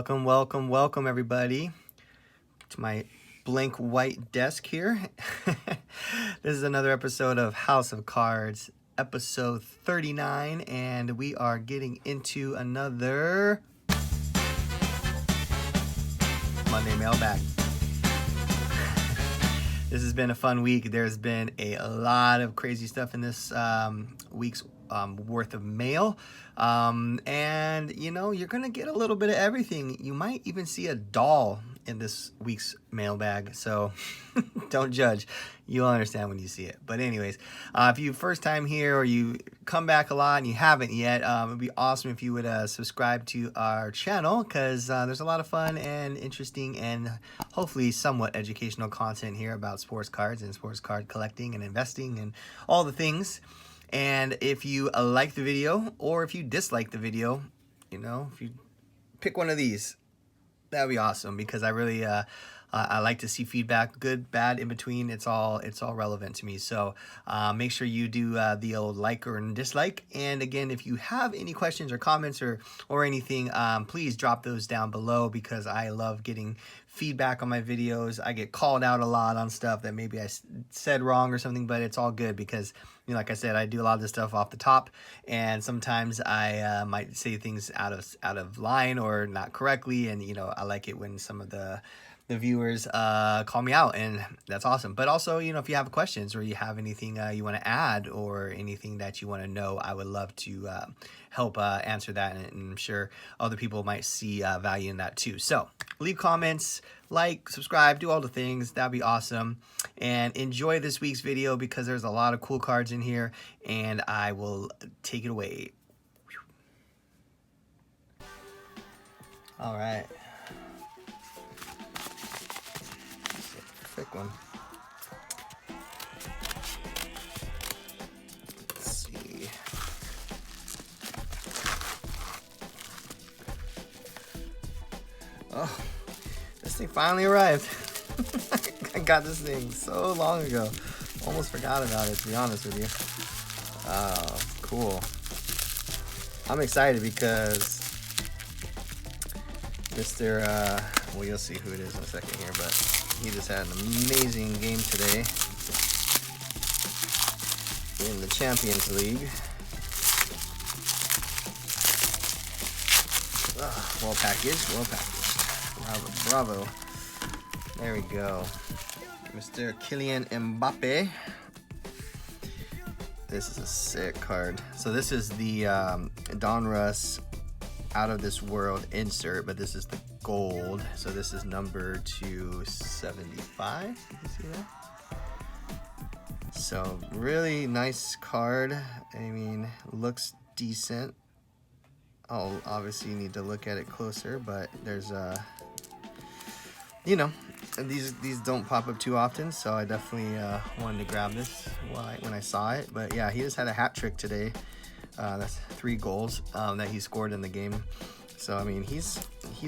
Welcome everybody to my blank white desk here. This is another episode of House of Cards, episode 39, and we are getting into another Monday Mailbag. This has been a fun week. There's been a lot of crazy stuff in this week's worth of mail. And you know, you're gonna get a little bit of everything. You might even see a doll in this week's mailbag, so don't judge. You'll understand when you see it. But anyways, if you first time here or you come back a lot and you haven't yet, it would be awesome if you would subscribe to our channel, because there's a lot of fun and interesting and hopefully somewhat educational content here about sports cards and sports card collecting and investing and all the things. And if you like the video, or if you dislike the video, you know, if you pick one of these, that'd be awesome, because I really I like to see feedback, good, bad, in between. It's all relevant to me. So make sure you do the old like or dislike. And again, if you have any questions or comments or anything, please drop those down below, because I love getting feedback on my videos. I get called out a lot on stuff that maybe I said wrong or something, but it's all good, because you know, like I said, I do a lot of this stuff off the top, and sometimes I might say things out of line or not correctly, and you know, I like it when some of the viewers call me out, and that's awesome. But also, you know, if you have questions or you have anything you want to add or anything that you want to know, I would love to help answer that, and I'm sure other people might see value in that too. So leave comments, like, subscribe, do all the things. That'd be awesome. And enjoy this week's video, because there's a lot of cool cards in here, and I will take it away. All right. Thick one. Let's see. Oh, this thing finally arrived. I got this thing so long ago. Almost forgot about it, to be honest with you. Oh, cool. I'm excited because Mr. Well, you'll see who it is in a second here, but he just had an amazing game today in the Champions League. Well packaged. Bravo. There we go. Mr. Kylian Mbappe. This is a sick card. So this is the Donruss Out of This World insert, but this is the gold. So this is number 275. You see that? So really nice card. I mean, looks decent. I'll obviously need to look at it closer, but there's you know, these don't pop up too often, so I definitely wanted to grab this when I saw it. But yeah, he just had a hat trick today. That's 3 goals that he scored in the game. So I mean, he's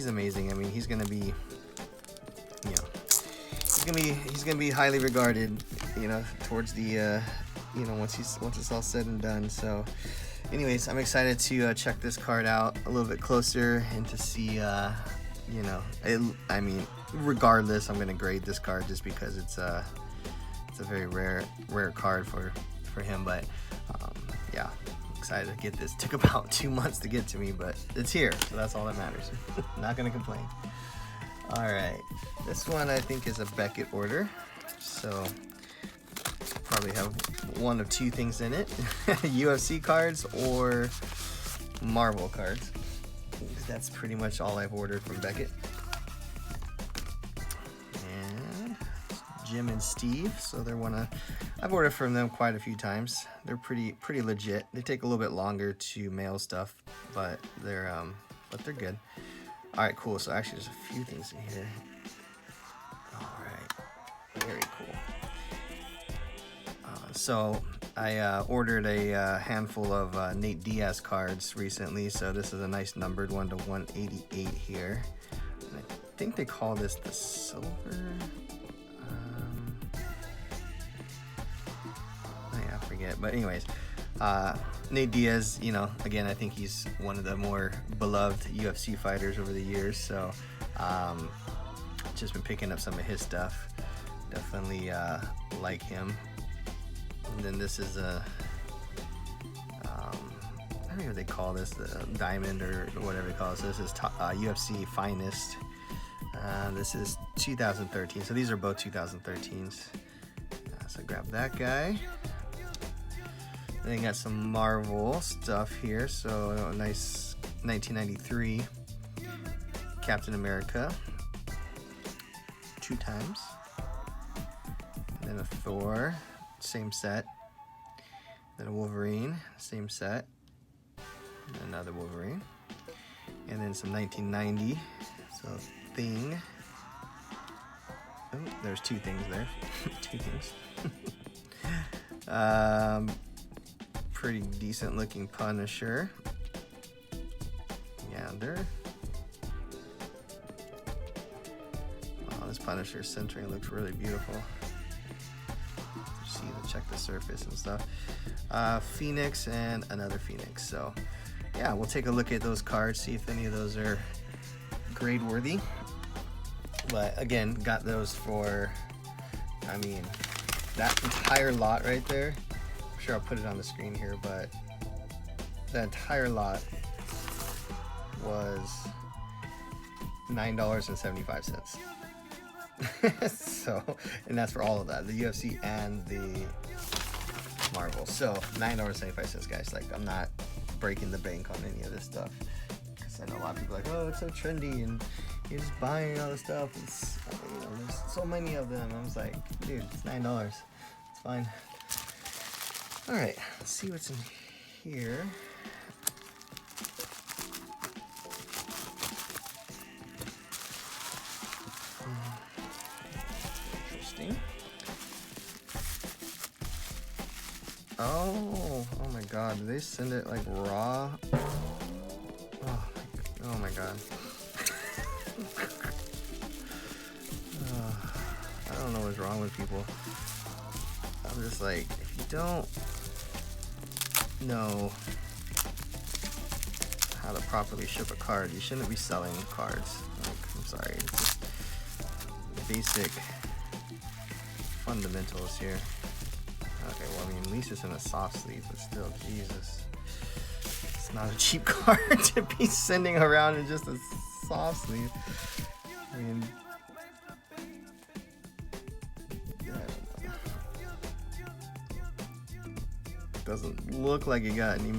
amazing. I mean, he's gonna be, you know, he's gonna be highly regarded, you know, towards the you know, once it's all said and done. So anyways, I'm excited to check this card out a little bit closer and to see, you know, I mean, regardless, I'm gonna grade this card just because it's a very rare card for him. But yeah, excited to get this. Took about 2 months to get to me, but it's here, so that's all that matters. Not gonna complain. All right, this one I think is a Beckett order, so probably have one of 2 things in it: UFC cards or Marvel cards. That's pretty much all I've ordered from Beckett. And Jim and Steve, so they're I've ordered from them quite a few times. They're pretty legit. They take a little bit longer to mail stuff, but they're good. All right, cool. So actually, there's a few things in here. All right, very cool. So I ordered a handful of Nate Diaz cards recently, so this is a nice numbered one to 188 here. And I think they call this the silver. I forget, but anyways, Nate Diaz, again, I think he's one of the more beloved UFC fighters over the years. So just been picking up some of his stuff. Definitely like him. And then this is a, I don't know what they call this, the diamond or whatever they call this. This is UFC Finest. This is 2013. So these are both 2013s. So grab that guy. Then you got some Marvel stuff here. So a nice 1993 Captain America. 2 times. And then a Thor, same set. Then a Wolverine, same set. And another Wolverine. And then some 1990. So Thing. Oh, there's 2 things there. 2 things. Pretty decent looking Punisher. Yeah, this Punisher centering looks really beautiful. Check the surface and stuff. Phoenix and another Phoenix. So yeah, we'll take a look at those cards, see if any of those are grade worthy. But again, got those for, I mean, that entire lot right there. I'm sure I'll put it on the screen here, but that entire lot was $9.75. So, and that's for all of that, the UFC and the Marvel. So $9.75, guys. Like, I'm not breaking the bank on any of this stuff, because I know a lot of people are like, oh, it's so trendy and you're just buying all this stuff. It's, there's so many of them. I was like, dude, it's $9. It's fine. All right, let's see what's in here. Oh my god, did they send it like raw? Oh my god. I don't know what's wrong with people. I'm just like, if you don't know how to properly ship a card, you shouldn't be selling cards. Like, I'm sorry, it's just basic fundamentals here. Okay, well, I mean, at least it's in a soft sleeve, but still, Jesus. It's not a cheap card to be sending around in just a soft sleeve. I mean, I don't know. Doesn't look like it got any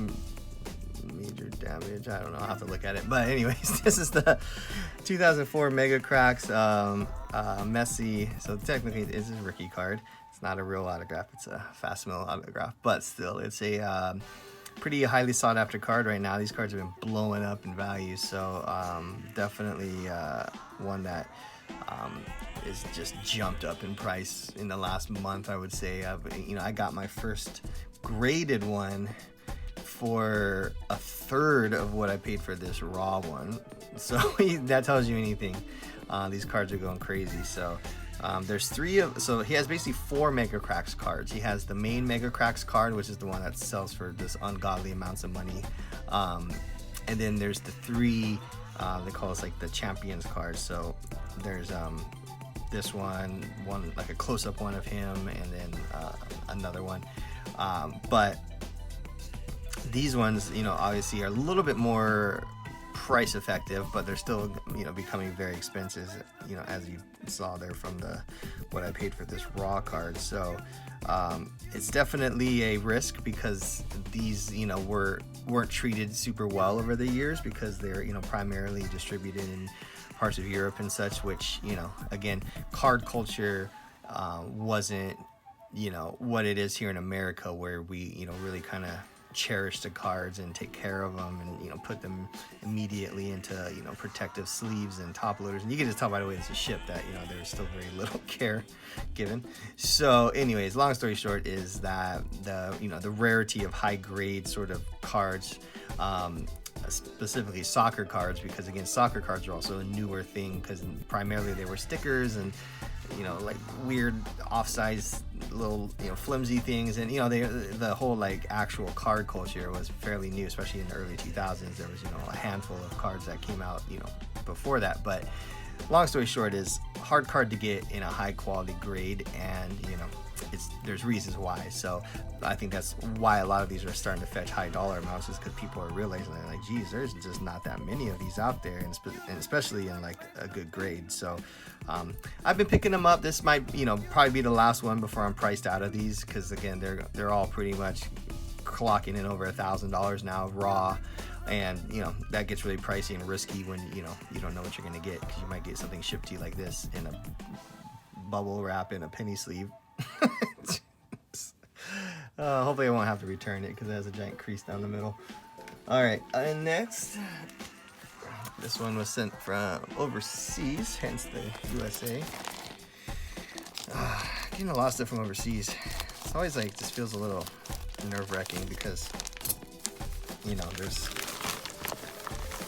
major damage. I don't know. I'll have to look at it. But anyways, this is the 2004 Mega Cracks Messi. So technically, it is a rookie card. It's not a real autograph, it's a facsimile autograph, but still, it's a pretty highly sought after card right now. These cards have been blowing up in value, so definitely one that is just jumped up in price in the last month, I would say. I got my first graded one for a third of what I paid for this raw one, so that tells you anything. These cards are going crazy. So there's so he has basically 4 Mega Cracks cards. He has the main Mega Cracks card, which is the one that sells for this ungodly amounts of money. And then there's the 3, they call us like the Champions cards. So there's this one like a close-up one of him, and then another one. But these ones, obviously are a little bit more price effective, but they're still becoming very expensive, as you saw there from what I paid for this raw card. So it's definitely a risk, because these weren't treated super well over the years, because they're primarily distributed in parts of Europe and such, which again, card culture wasn't what it is here in America, where we really kind of cherish the cards and take care of them, and put them immediately into protective sleeves and top loaders. And you can just tell by the way this is shipped that there's still very little care given. So anyways, long story short is that the rarity of high grade sort of cards, specifically soccer cards, because again, soccer cards are also a newer thing, because primarily they were stickers, and you know, like weird off-size little, you know, flimsy things. And, you know, the whole like actual card culture was fairly new, especially in the early 2000s. There was, you know, a handful of cards that came out, you know, before that. But long story short is hard card to get in a high quality grade, and, you know, there's reasons why. So I think that's why a lot of these are starting to fetch high dollar amounts, is because people are realizing, like, geez, there's just not that many of these out there, and especially in like a good grade. So I've been picking them up. This might, you know, probably be the last one before I'm priced out of these, because again, they're all pretty much clocking in over $1,000 now raw. And, you know, that gets really pricey and risky when, you know, you don't know what you're going to get, because you might get something shipped to you like this in a bubble wrap in a penny sleeve. Hopefully I won't have to return it, because it has a giant crease down the middle. All right, and next, this one was sent from overseas, hence the USA. Getting a lot of stuff from overseas, it's always like, just feels a little nerve-wracking, because, you know, there's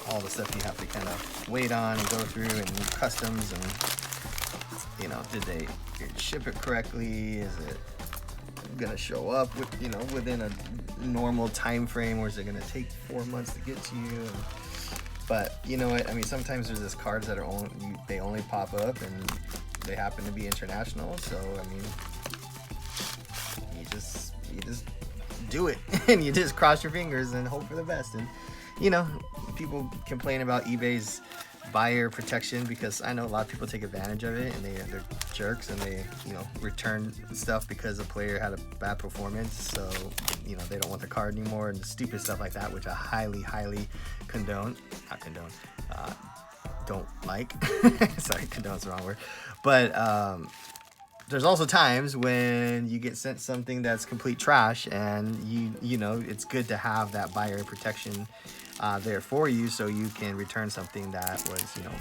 all the stuff you have to kind of wait on and go through, and customs, and, you know, did they ship it correctly? Is it gonna show up with, you know, within a normal time frame, or is it gonna take 4 months to get to you? But you know what, I mean, sometimes there's just cards that are they only pop up, and they happen to be international. So I mean, you just do it, and you just cross your fingers and hope for the best. And, you know, people complain about eBay's buyer protection, because I know a lot of people take advantage of it, and they're jerks, and they, you know, return stuff because a player had a bad performance, so, you know, they don't want the card anymore, and stupid stuff like that, which I highly don't like. Sorry, condone's the wrong word. But there's also times when you get sent something that's complete trash, and you know, it's good to have that buyer protection there for you, so you can return something that was, you know,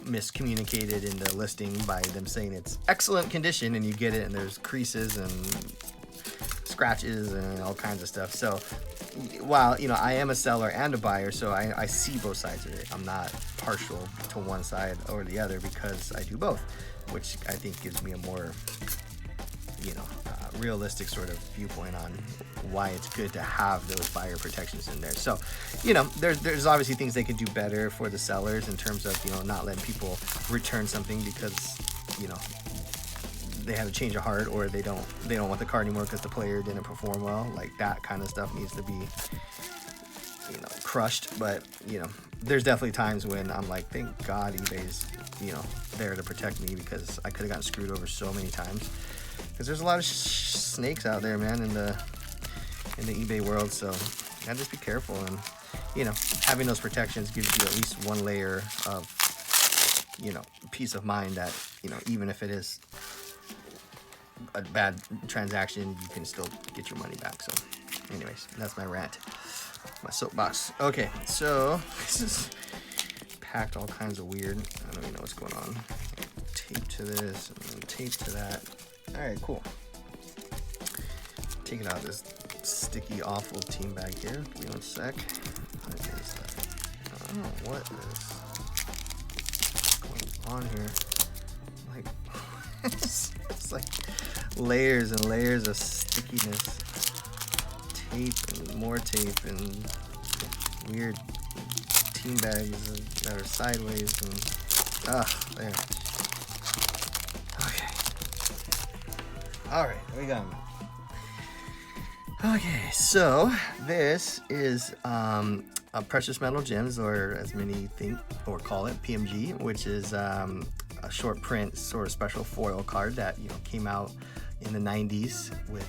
miscommunicated in the listing by them saying it's excellent condition, and you get it and there's creases and scratches and all kinds of stuff. So while, you know, I am a seller and a buyer, so I see both sides of it. I'm not partial to one side or the other, because I do both, which I think gives me a more, you know, realistic sort of viewpoint on why it's good to have those buyer protections in there. So, you know, there's obviously things they could do better for the sellers in terms of, you know, not letting people return something because, you know, they have a change of heart, or they don't want the card anymore because the player didn't perform well. Like, that kind of stuff needs to be, you know, crushed. But, you know, there's definitely times when I'm like, thank God eBay's, you know, there to protect me, because I could have gotten screwed over so many times. Because there's a lot of snakes out there, man, in the eBay world. So you gotta just be careful, and, you know, having those protections gives you at least one layer of, you know, peace of mind that, you know, even if it is a bad transaction, you can still get your money back. So anyways, that's my rant, my soapbox. Okay, so this is packed all kinds of weird. I don't even know what's going on. Tape to this and tape to that. All right, cool. Taking out this sticky, awful team bag here. Give me one sec. What is that? I don't know what is going on here. Like, it's like layers and layers of stickiness. Tape and more tape and weird team bags that are sideways and there. Okay. All right, we got them. Okay, so this is a precious metal gems, or as many think or call it, PMG, which is a short print sort of special foil card that, you know, came out in the 90s with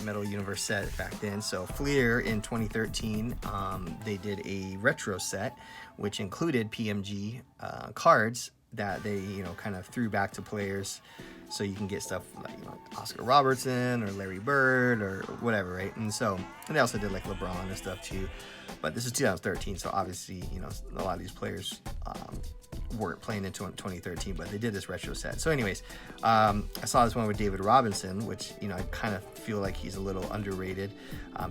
Metal Universe set back then. So Fleer in 2013, they did a retro set which included PMG cards that they, you know, kind of threw back to players, so you can get stuff like, you know, Oscar Robertson or Larry Bird or whatever, right? And they also did like LeBron and stuff too. But this is 2013, so obviously, you know, a lot of these players weren't playing in 2013, but they did this retro set. So anyways, I saw this one with David Robinson, which, you know, I kind of feel like he's a little underrated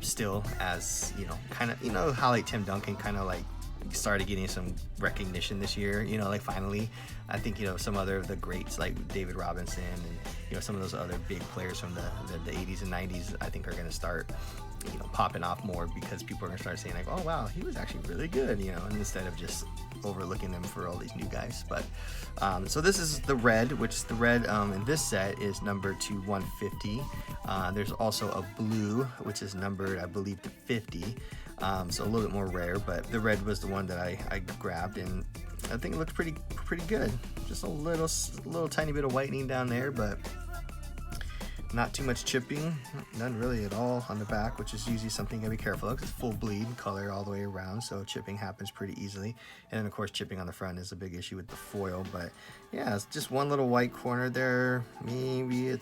still, as, you know, kind of, you know, how like Tim Duncan kind of like started getting some recognition this year, you know, like finally. I think, you know, some other of the greats like David Robinson and, you know, some of those other big players from the 80s and 90s, I think are going to start, you know, popping off more, because people are going to start saying like, oh wow, he was actually really good, you know, and instead of just overlooking them for all these new guys. But so this is the red, which the red in this set is numbered to 150. There's also a blue, which is numbered, I believe, to 50. So a little bit more rare, but the red was the one that I grabbed, and I think it looked pretty good. Just a little tiny bit of whitening down there, but not too much chipping, none really at all on the back, which is usually something you gotta be careful of, because it's full bleed color all the way around, so chipping happens pretty easily. And then of course chipping on the front is a big issue with the foil. But yeah, it's just one little white corner there, maybe a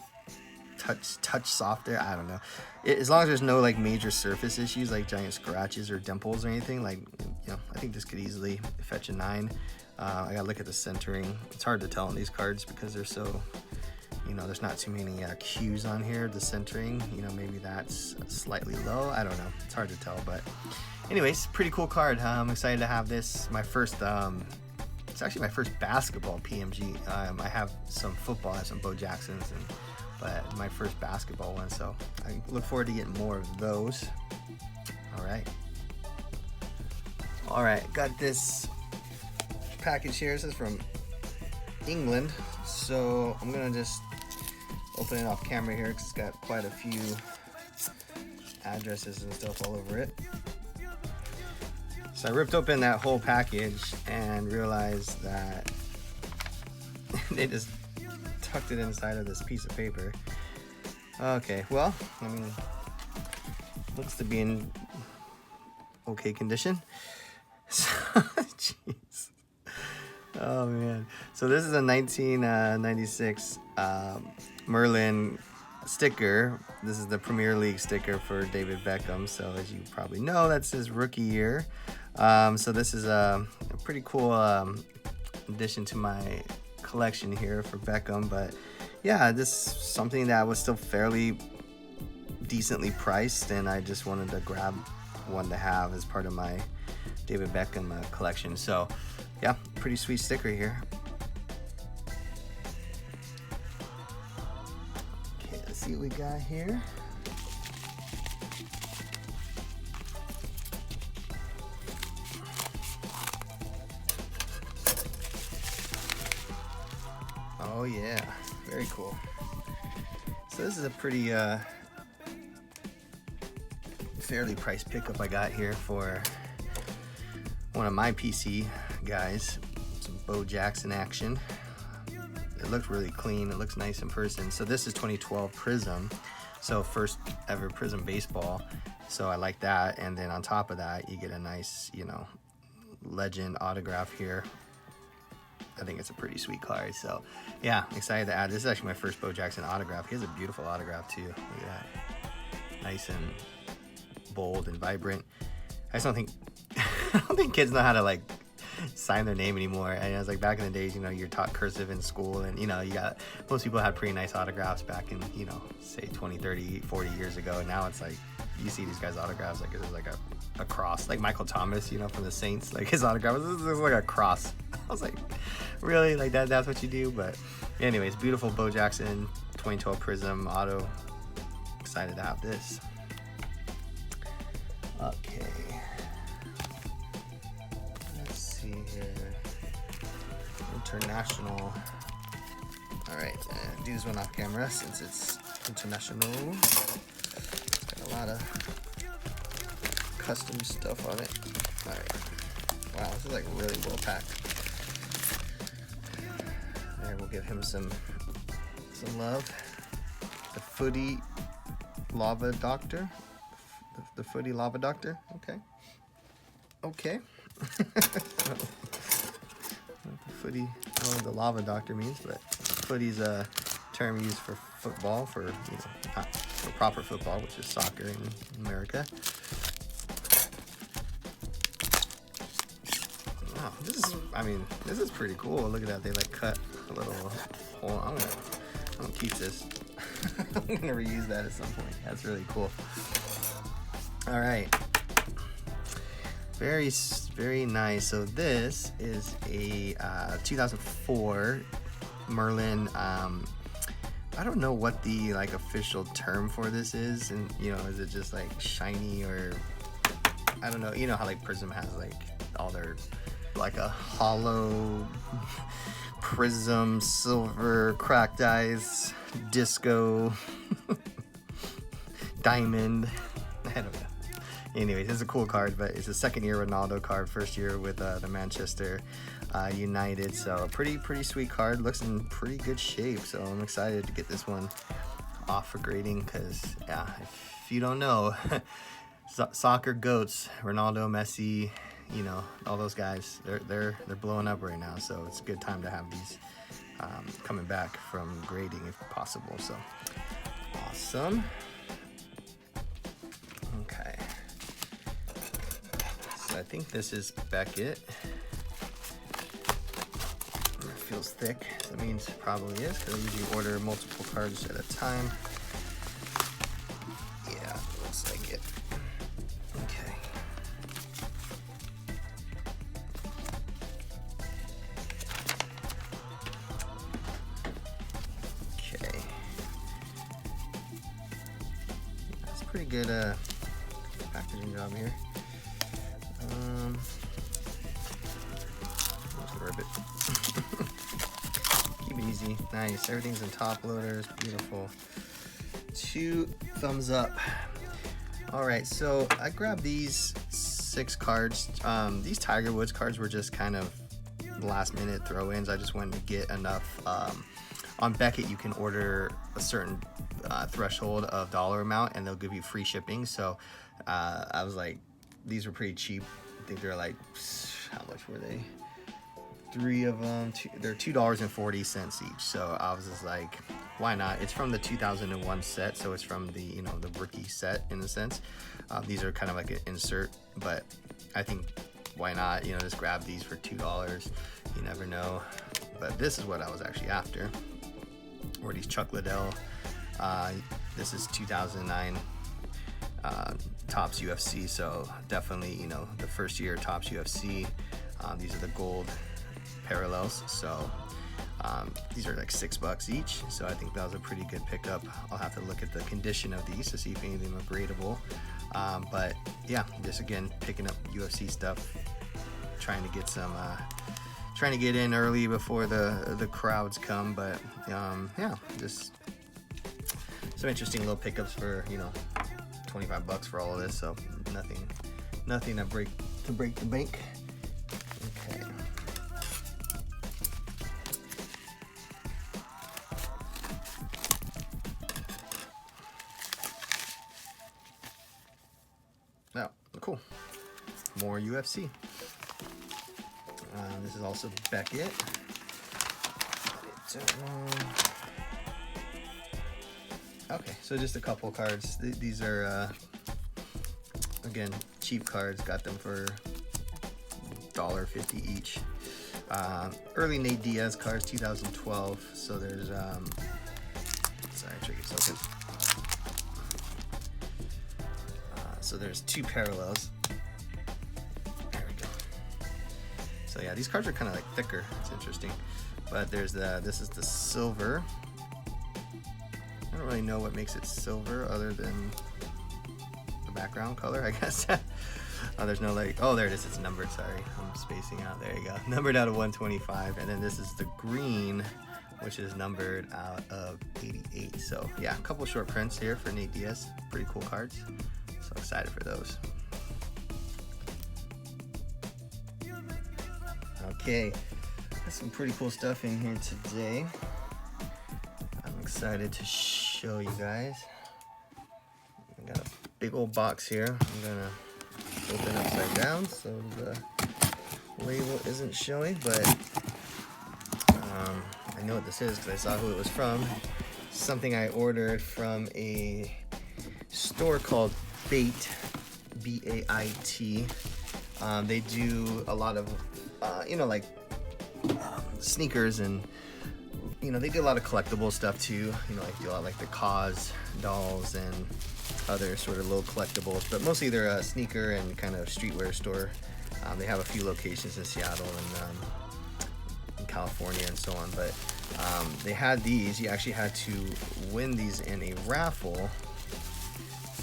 touch soft there, I don't know. As long as there's no like major surface issues like giant scratches or dimples or anything, like, you know, I think this could easily fetch a 9. I gotta look at the centering. It's hard to tell on these cards because they're so, you know, there's not too many cues on here. The centering, you know, maybe that's slightly low, I don't know, it's hard to tell. But anyways, pretty cool card. I'm excited to have this. My first it's actually my first basketball PMG. I have some football, I have some Bo Jacksons, but my first basketball one, so I look forward to getting more of those. All right, got this package here. This is from England, so I'm gonna just open it off camera here because it's got quite a few addresses and stuff all over it. So I ripped open that whole package and realized that they just tucked it inside of this piece of paper. Okay, well, I mean, looks to be in okay condition. So, jeez. Oh man. So this is a 1996 Merlin sticker. This is the Premier League sticker for David Beckham. So as you probably know, that's his rookie year. So this is a pretty cool addition to my collection here for Beckham. But yeah, this is something that was still fairly decently priced, and I just wanted to grab one to have as part of my David Beckham collection. So yeah, pretty sweet sticker here. Okay, let's see what we got here. Oh yeah, very cool. So this is a pretty fairly priced pickup I got here for one of my PC guys. Some Bo Jackson action. It looks really clean, it looks nice in person. So this is 2012 Prism, so first ever Prism baseball, so I like that. And then on top of that you get a nice, you know, legend autograph here. I think it's a pretty sweet card. So yeah, excited to add. This is actually my first Bo Jackson autograph. He has a beautiful autograph too. Look at that. Nice and bold and vibrant. I just don't think I don't think kids know how to like sign their name anymore. And it was like back in the days, you know, you're taught cursive in school, and you know, you got, most people had pretty nice autographs back in, you know, say 20, 30, 40 years ago. And now it's like you see these guys' autographs like it's like a cross, like Michael Thomas, you know, from the Saints, like his autograph is like a cross. I was like, really? Like that's what you do? But anyways, beautiful Bo Jackson 2012 Prism auto. Excited to have this. Okay. Let's see here. International. All right, do this one off camera since it's international. It's got a lot of custom stuff on it. All right. Wow, this is like really well packed. There, we'll give him some love. The Footy Lava Doctor. The Footy Lava Doctor. Okay. Okay. The footy, I don't know what the Lava Doctor means, but footy's a term used for football, for, you know, not for proper football, which is soccer in America. Wow, this is, I mean, this is pretty cool. Look at that, they like cut a little hole. I'm gonna keep this. I'm gonna reuse that at some point. That's really cool. All right. Very nice. So this is a 2004 Merlin. I don't know what the like official term for this is, and you know, is it just like shiny, or I don't know. You know how like Prism has like all their like a hollow Prism silver cracked eyes disco diamond. I don't know. Anyways, it's a cool card, but it's a second year Ronaldo card, first year with the Manchester United. So pretty sweet card, looks in pretty good shape. So I'm excited to get this one off for grading, because yeah, if you don't know, soccer goats, Ronaldo, Messi, you know, all those guys, they're blowing up right now. So it's a good time to have these coming back from grading if possible. So awesome. Okay. I think this is Beckett. It feels thick, so that means it probably is, because I usually order multiple cards at a time. Yeah, looks like it. Okay. Okay. That's pretty good packaging job here. Ribbit. Keep it easy. Nice. Everything's in top loaders. Beautiful. 2 thumbs up. All right, so I grabbed these 6 cards. These Tiger Woods cards were just kind of last minute throw-ins. I just wanted to get enough. On Beckett, you can order a certain threshold of dollar amount, and they'll give you free shipping. So I was like, these were pretty cheap. I think they're like, how much were they? 3 of them, they're $2.40 each. So I was just like, why not? It's from the 2001 set, so it's from the, you know, the rookie set in a sense. These are kind of like an insert, but I think why not? You know, just grab these for $2. You never know. But this is what I was actually after. Or these Chuck Liddell. This is 2009 Topps UFC, so definitely, you know, the first year Topps UFC. These are the gold parallels, so these are like $6 each, so I think that was a pretty good pickup. I'll have to look at the condition of these to see if any of them are gradable, but yeah, just again picking up UFC stuff, trying to get some trying to get in early before the crowds come. But yeah, just some interesting little pickups for, you know, $25 for all of this, so nothing to break the bank. Okay. Oh, cool. More UFC. This is also Beckett. Okay, so just a couple cards. These are, again, cheap cards. Got them for $1.50 each. Early Nate Diaz cards, 2012. So there's, sorry, Trigger's open. So there's 2 parallels. There we go. So yeah, these cards are kind of like thicker. It's interesting. But there's this is the silver. I don't really know what makes it silver other than the background color, I guess. Oh, there's no like, oh, there it is. It's numbered. Sorry, I'm spacing out. There you go. Numbered out of 125. And then this is the green, which is numbered out of 88. So yeah, a couple short prints here for Nate Diaz. Pretty cool cards. So excited for those. Okay, got some pretty cool stuff in here today. I'm excited to show you guys. I got a big old box here. I'm gonna open upside down so the label isn't showing, but I know what this is because I saw who it was from. Something I ordered from a store called Bait, B-A-I-T. They do a lot of, you know, like sneakers and you know, they do a lot of collectible stuff too. You know, like do a lot like the Cause dolls and other sort of little collectibles, but mostly they're a sneaker and kind of streetwear store. They have a few locations in Seattle and in California and so on, but they had these. You actually had to win these in a raffle.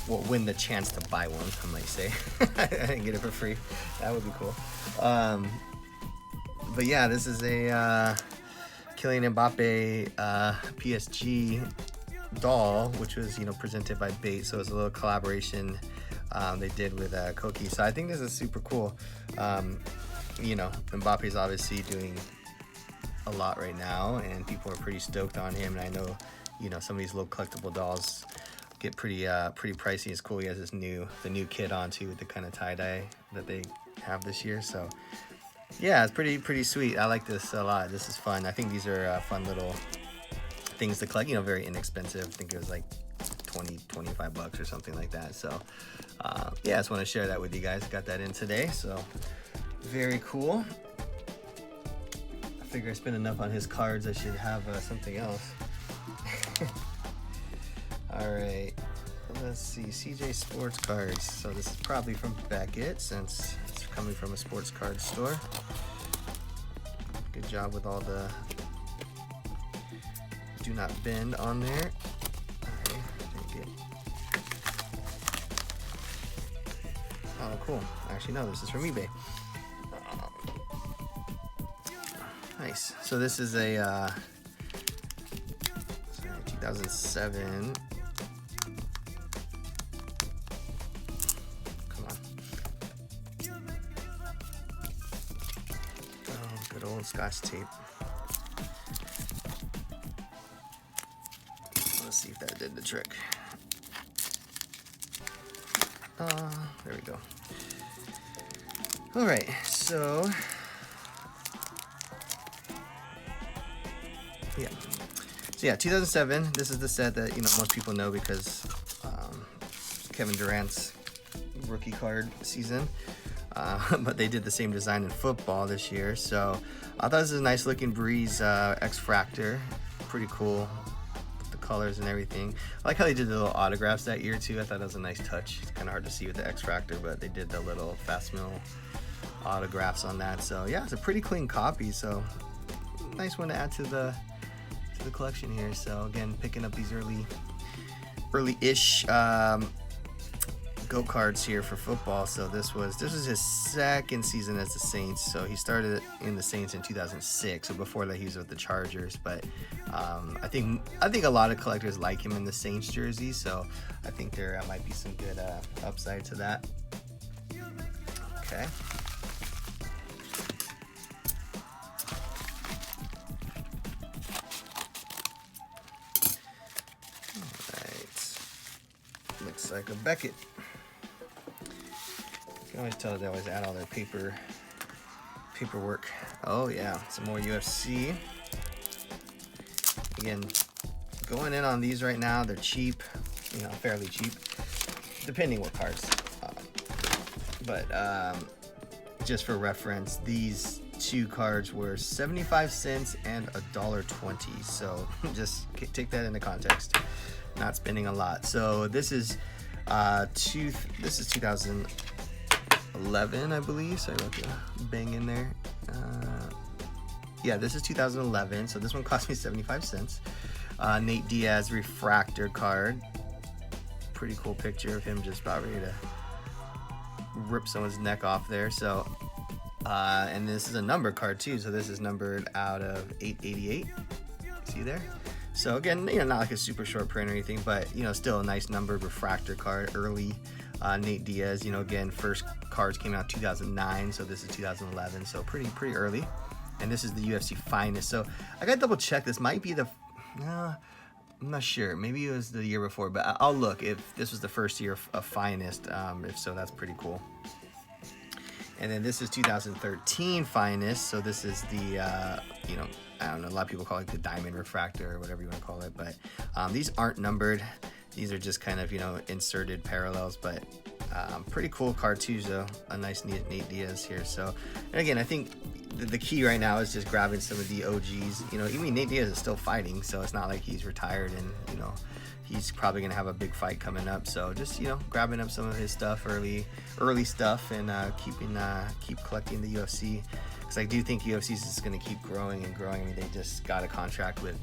Well, win the chance to buy one, I might say. I didn't get it for free. That would be cool. But yeah, this is a Kylian Mbappe PSG doll, which was, you know, presented by Bait. So it's a little collaboration they did with Koki. So I think this is super cool. You know, Mbappe's obviously doing a lot right now, and people are pretty stoked on him. And I know, you know, some of these little collectible dolls get pretty pricey. It's cool. He has the new kit on too, with the kind of tie-dye that they have this year. So yeah, it's pretty sweet. I like this a lot. This is fun. I think these are fun little things to collect. You know, very inexpensive. I think it was like 25 bucks or something like that. So yeah, I just want to share that with you guys. Got that in today, so very cool. I figure I spent enough on his cards. I should have something else. All right, let's see. CJ Sports Cards. So this is probably from Beckett, since it's coming from a sports card store. Good job with all the do not bend on there. Okay, take it. Oh, cool. Actually, no, this is from eBay. Nice. So this is a 2007. Come on. Oh, good old Scotch tape. Let's see if that did the trick. There we go. All right, so yeah, 2007. This is the set that, you know, most people know because Kevin Durant's rookie card season. But they did the same design in football this year. So I thought this is a nice looking Breeze Refractor. Pretty cool. The colors and everything. I like how they did the little autographs that year too. I thought that was a nice touch. It's kind of hard to see with the Refractor, but they did the little fast mill autographs on that. So yeah, it's a pretty clean copy. So nice one to add to the collection here. So again, picking up these early-ish GOAT cards here for football. So this was his second season as the Saints. So he started in the Saints in 2006. So before that, he was with the Chargers. But I think a lot of collectors like him in the Saints jersey. So I think there might be some good upside to that. Okay. Looks like a Beckett. You can always tell they always add all their paperwork. Oh yeah, some more UFC. Again, going in on these right now. They're cheap, you know, fairly cheap, depending what cards. But just for reference, these two cards were 75 cents and $1.20. So just take that into context. Not spending a lot. So this is 2011, I believe. Sorry about the bang in there. Yeah, this is 2011. So this one cost me 75 cents. Nate Diaz Refractor card. Pretty cool picture of him just about ready to rip someone's neck off there. So and this is a number card too. So this is numbered out of 888. See there? So again, you know, not like a super short print or anything, but, you know, still a nice numbered Refractor card. Early Nate Diaz, you know, again, first cards came out 2009, so this is 2011, so pretty early. And this is the UFC Finest. So I gotta double check. This might be the, I'm not sure. Maybe it was the year before, but I'll look if this was the first year of Finest. If so, that's pretty cool. And then this is 2013 Finest. So this is the, you know, I don't know, a lot of people call it the Diamond Refractor or whatever you want to call it. But these aren't numbered. These are just kind of, you know, inserted parallels. But Pretty cool card too, though. A nice Nate Diaz here. So, and again, I think the key right now is just grabbing some of the OGs. You know, even Nate Diaz is still fighting, so it's not like he's retired and, you know, he's probably gonna have a big fight coming up. So just, you know, grabbing up some of his stuff, early stuff, and keep collecting the UFC, because I do think UFC is just gonna keep growing and growing. I mean, they just got a contract with,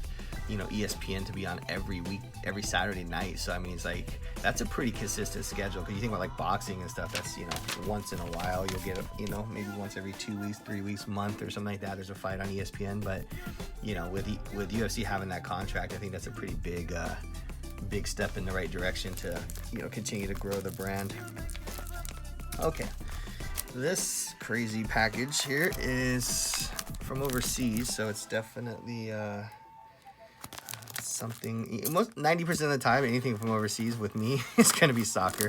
you know, ESPN to be on every week, every Saturday night. So I mean, it's like, that's a pretty consistent schedule. Because you think about like boxing and stuff, that's, you know, once in a while you'll get, you know, maybe once every 2 weeks, 3 weeks, month or something like that, there's a fight on ESPN. But, you know, with UFC having that contract, I think that's a pretty big step in the right direction to, you know, continue to grow the brand. Okay, this crazy package here is from overseas, so it's definitely something. Most 90% of the time, anything from overseas with me is going to be soccer,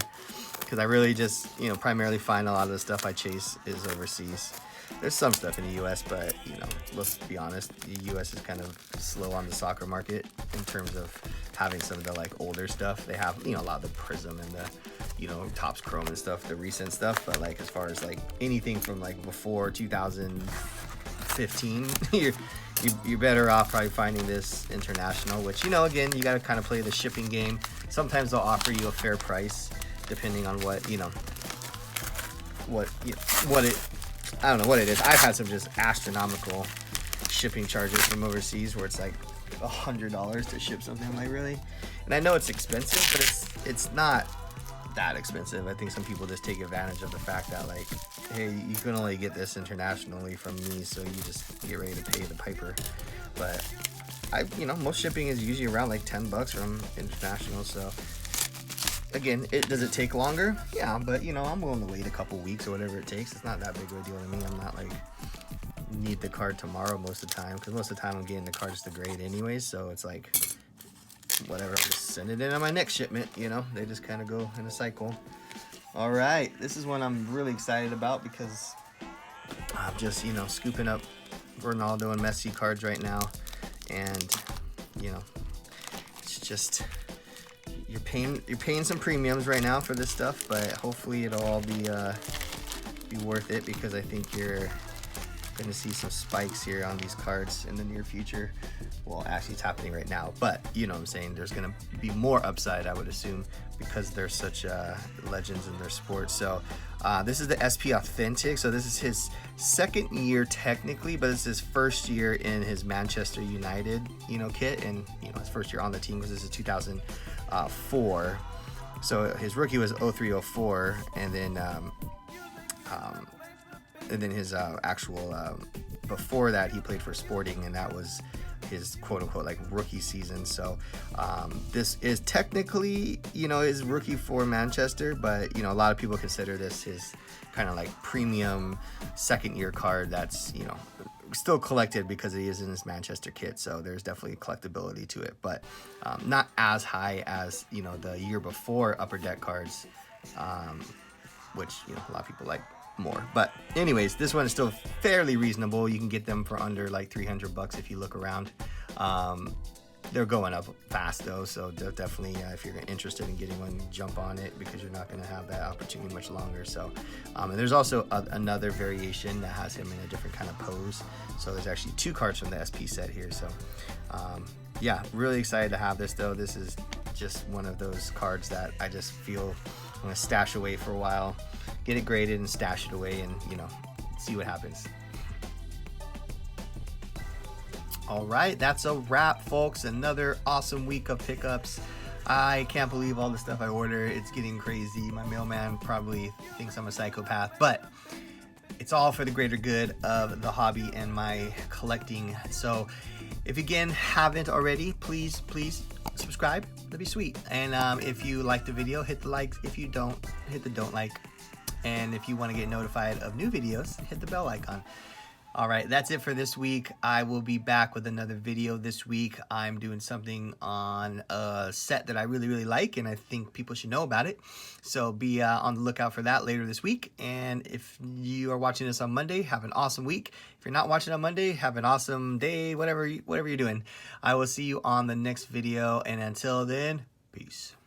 because I really just, you know, primarily find a lot of the stuff I chase is overseas. There's some stuff in the US, but, you know, let's be honest, the US is kind of slow on the soccer market in terms of having some of the like older stuff. They have, you know, a lot of the Prism and the, you know, Topps Chrome and stuff, the recent stuff. But like, as far as like anything from like before 2015, you're better off probably finding this international, which, you know, again, you got to kind of play the shipping game. Sometimes they'll offer you a fair price depending on what, you know, I don't know what it is. I've had some just astronomical shipping charges from overseas where it's like $100 to ship something. I'm like, really? And I know it's expensive, but it's not that expensive. I think some people just take advantage of the fact that, like, hey, you can only get this internationally from me, so you just get ready to pay the piper. But you know, most shipping is usually around like $10 from international. So again, does it take longer? Yeah, but you know, I'm willing to wait a couple weeks or whatever it takes. It's not that big of a deal to me. I'm not like need the card tomorrow most of the time, because most of the time I'm getting the card just a grade anyways. So it's like, whatever, I'll just send it in on my next shipment. You know, they just kind of go in a cycle. All right, this is one I'm really excited about because I'm just, you know, scooping up Ronaldo and Messi cards right now, and you know, it's just, you're paying some premiums right now for this stuff, but hopefully it'll all be worth it, because I think you're going to see some spikes here on these cards in the near future. Well, actually it's happening right now, but you know what I'm saying, there's going to be more upside, I would assume, because they're such legends in their sport. So this is the SP Authentic. So this is his second year technically, but it's his first year in his Manchester United, you know, kit, and you know, his first year on the team, because this is 2004. So his rookie was 03-04, and then his actual before that he played for Sporting, and that was his quote-unquote like rookie season. So this is technically, you know, his rookie for Manchester, but you know, a lot of people consider this his kind of like premium second year card that's, you know, still collected because he is in his Manchester kit. So there's definitely collectability to it, but not as high as, you know, the year before Upper Deck cards, which, you know, a lot of people like more. But anyways, this one is still fairly reasonable. You can get them for under like $300 if you look around. They're going up fast though, so definitely if you're interested in getting one, jump on it, because you're not going to have that opportunity much longer. So and there's also another variation that has him in a different kind of pose. So there's actually 2 cards from the SP set here. So yeah, really excited to have this though. This is just one of those cards that I just feel I'm going to stash away for a while, get it graded and stash it away, and you know, see what happens. All right, that's a wrap, folks. Another awesome week of pickups. I can't believe all the stuff I order. It's getting crazy. My mailman probably thinks I'm a psychopath, but it's all for the greater good of the hobby and my collecting. So if you again haven't already, please subscribe. That'd be sweet. And if you like the video, hit the like. If you don't, hit the don't like. And if you want to get notified of new videos, hit the bell icon. All right, that's it for this week. I will be back with another video this week. I'm doing something on a set that I really like, and I think people should know about it. So be on the lookout for that later this week. And if you are watching this on Monday, have an awesome week. If you're not watching on Monday, have an awesome day, whatever you're doing. I will see you on the next video, and until then, peace.